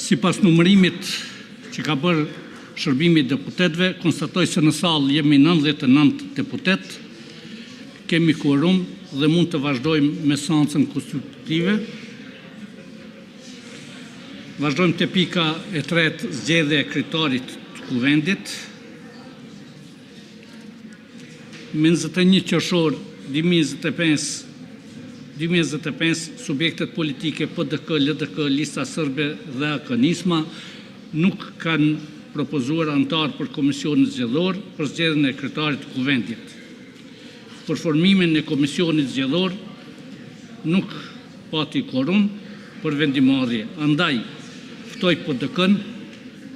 Sipas numërimit që ka bërë shërbimi i deputetëve, konstatoj se në sallë jemi 99 deputet, kemi quorum dhe mund të vazhdojmë me seancën konstitutive. Vazhdojmë te pika e tretë, zgjedhja e kryetarit të kuvendit. Me 21 qershor 2025, subjektet politike PDK, LDK, Lista Sërbe dhe AK-Nisma nuk kanë propozuar antar për komisionin zgjedhor për zgjedhjen e kryetarit të kuvendit. Për formimin e komisionit zgjedhor nuk pati quorum për vendimarrje. Andaj ftoj PDK-n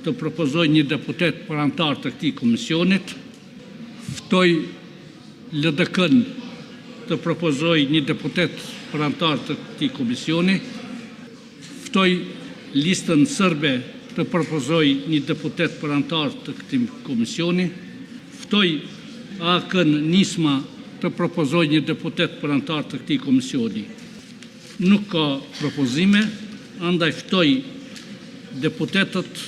të propozoj një deputet për antar të këtij komisionit. Ftoj LDK-n të propozoj një deputet për antar të këtij komisioni. Ftoj Listën Sërbe të propozoj një deputet për antar të këtij komisioni. Ftoj AK-n Nisma të propozoj një deputet për antar të këtij komisioni. Nuk ka propozime, andaj ftoj deputetët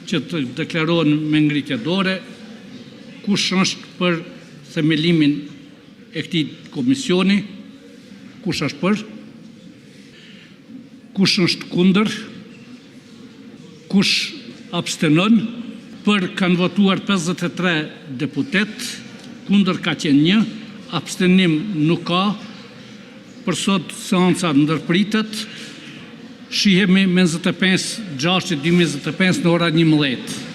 që të deklarohen me ngritje dore kush është për themelimin e këtij komisioni, kush është për, kush është kundër, kush abstenon. Për kanë votuar 53 deputet, kundër ka qenë 1, abstenim nuk ka. Për sot seanca ndërpritet. Shihemi me 25/6/2025 në ora 11.